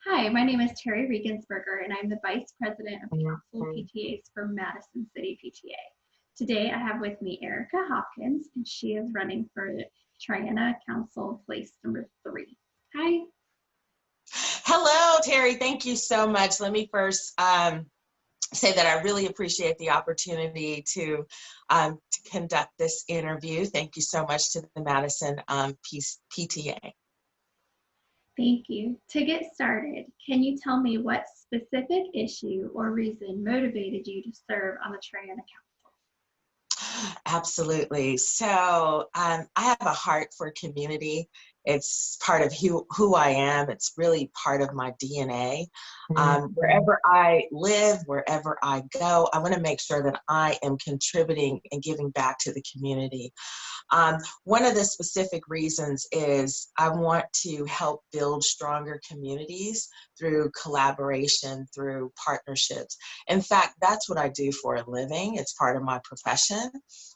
Hi, my name is Terry Regensberger, and I'm the Vice President of Council PTAs for Madison City PTA. Today, I have with me Erica Hopkins, and she is running for Triana Council Place number 3. Hi. Hello, Terry. Thank you so much. Let me first say that I really appreciate the opportunity to conduct this interview. Thank you so much to the Madison PTA. Thank you. To get started, can you tell me what specific issue or reason motivated you to serve on the Triana Council? Absolutely. So I have a heart for community. It's part of who I am. It's really part of my DNA. Wherever I live, wherever I go, I want to make sure that I am contributing and giving back to the community. One of the specific reasons is I want to help build stronger communities through collaboration, through partnerships. In fact, that's what I do for a living. It's part of my profession.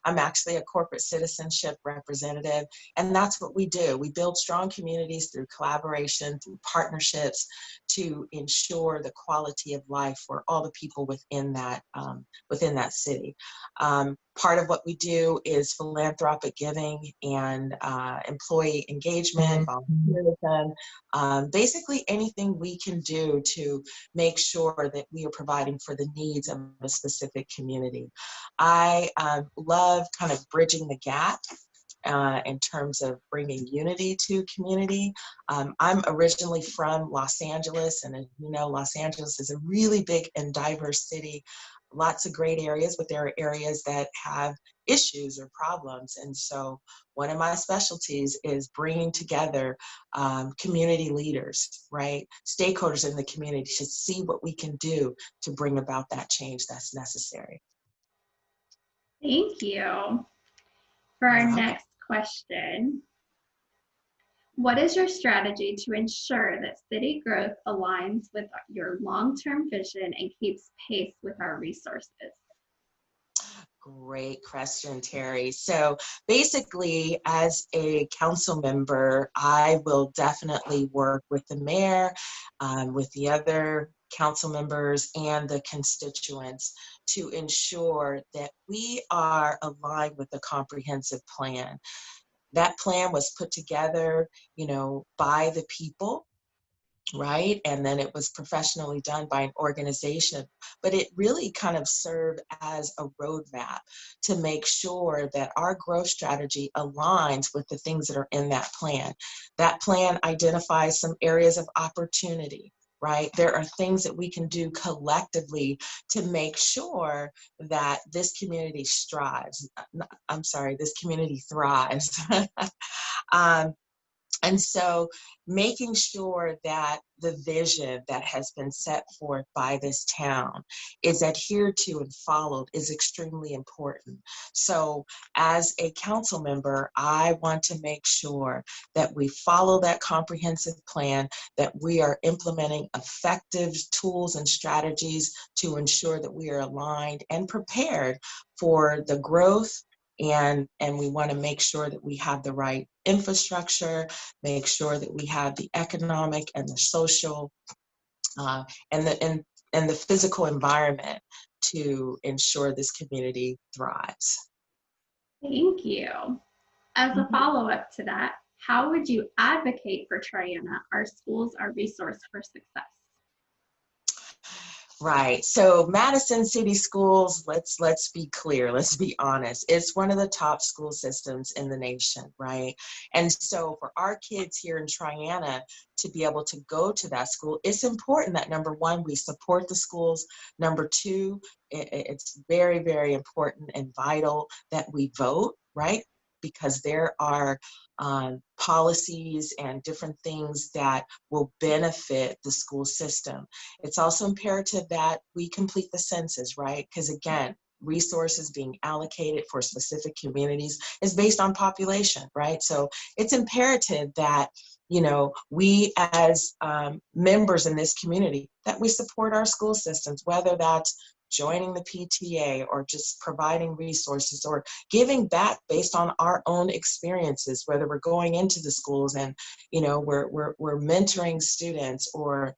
I'm actually a corporate citizenship representative, and that's what we do. We build strong communities through collaboration, through partnerships, to ensure the quality of life for all the people within that city. Part of what we do is philanthropic giving and employee engagement, volunteerism, basically anything we can do to make sure that we are providing for the needs of a specific community. I love kind of bridging the gap in terms of bringing unity to community. I'm originally from Los Angeles, and as you know, Los Angeles is a really big and diverse city. Lots of great areas, but there are areas that have issues or problems. And so one of my specialties is bringing together community leaders, right? Stakeholders in the community to see what we can do to bring about that change that's necessary. Thank you. For our next question, what is your strategy to ensure that city growth aligns with your long-term vision and keeps pace with our resources? Great question, Terry. So basically, as a council member, I will definitely work with the mayor, with the other council members and the constituents to ensure that we are aligned with the comprehensive plan. That plan was put together, by the people, right? And then it was professionally done by an organization, but it really kind of served as a roadmap to make sure that our growth strategy aligns with the things that are in that plan. That plan identifies some areas of opportunity, right? There are things that we can do collectively to make sure that this community strives. I'm sorry, this community thrives. And so making sure that the vision that has been set forth by this town is adhered to and followed is extremely important. So as a council member, I want to make sure that we follow that comprehensive plan, that we are implementing effective tools and strategies to ensure that we are aligned and prepared for the growth. And we want to make sure that we have the right infrastructure, make sure that we have the economic and the social and the physical environment to ensure this community thrives. Thank you. As a follow-up to that, how would you advocate for Triana, our schools, our resource for success? Right. So Madison City Schools, let's be clear, let's be honest. It's one of the top school systems in the nation, right? And so for our kids here in Triana to be able to go to that school, it's important that number one, we support the schools. Number two, it's very, very important and vital that we vote, right? Because there are policies and different things that will benefit the school system. It's also imperative that we complete the census, right? Because again, resources being allocated for specific communities is based on population, right? So it's imperative that we as members in this community, that we support our school systems, whether that's joining the PTA or just providing resources or giving back based on our own experiences, whether we're going into the schools and, you know, we're mentoring students, or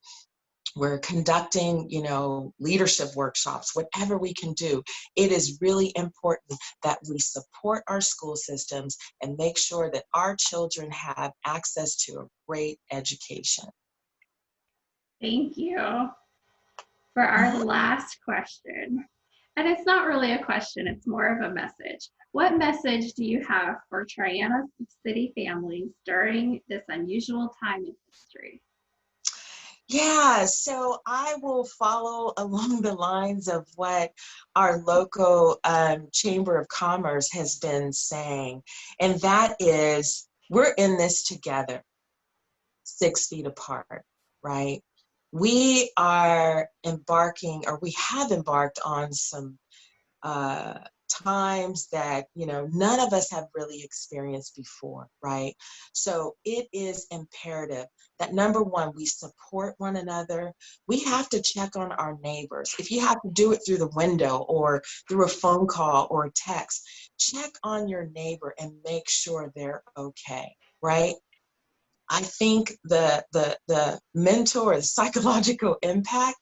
we're conducting, you know, leadership workshops, whatever we can do. It is really important that we support our school systems and make sure that our children have access to a great education. Thank you. For our last question, and it's not really a question, it's more of a message. What message do you have for Triana City families during this unusual time in history? Yeah, so I will follow along the lines of what our local Chamber of Commerce has been saying, and that is, we're in this together, 6 feet apart, right? We are embarking, or we have embarked on some times that, you know, none of us have really experienced before, right? So it is imperative that, number one, we support one another. We have to check on our neighbors. If you have to do it through the window or through a phone call or a text, check on your neighbor and make sure they're okay, right? I think the mental or the psychological impact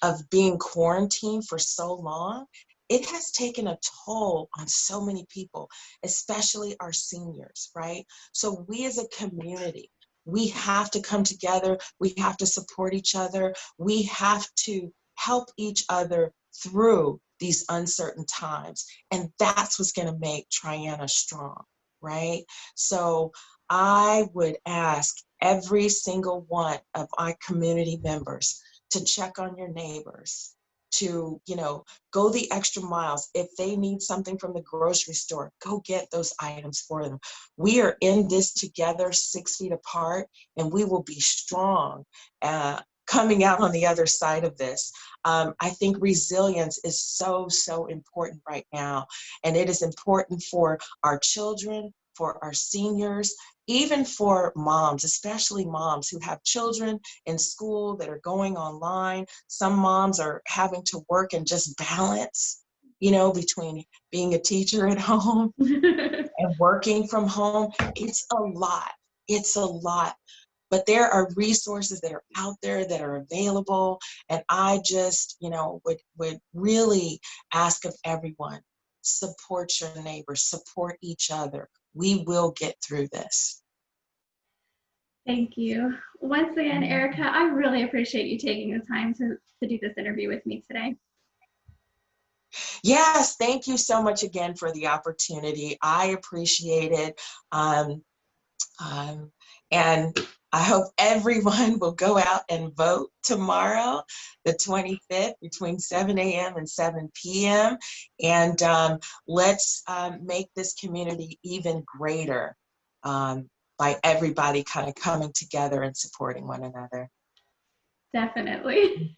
of being quarantined for so long, it has taken a toll on so many people, especially our seniors, right? So we as a community, we have to come together, we have to support each other, we have to help each other through these uncertain times. And that's what's gonna make Triana strong, right? So I would ask every single one of our community members to check on your neighbors, to, you know, go the extra miles. If they need something from the grocery store, go get those items for them. We are in this together, 6 feet apart, and we will be strong coming out on the other side of this. I think resilience is so, so important right now. And it is important for our children, for our seniors, even for moms, especially moms who have children in school that are going online. Some moms are having to work and just balance, you know, between being a teacher at home and working from home. It's a lot. It's a lot. But there are resources that are out there that are available. And I just, you know, would really ask of everyone, support your neighbors, support each other. We will get through this. Thank you. Once again, Erica, I really appreciate you taking the time to do this interview with me today. Yes, thank you so much again for the opportunity. I appreciate it. And I hope everyone will go out and vote tomorrow, the 25th, between 7 a.m. and 7 p.m. And let's make this community even greater by everybody kind of coming together and supporting one another. Definitely.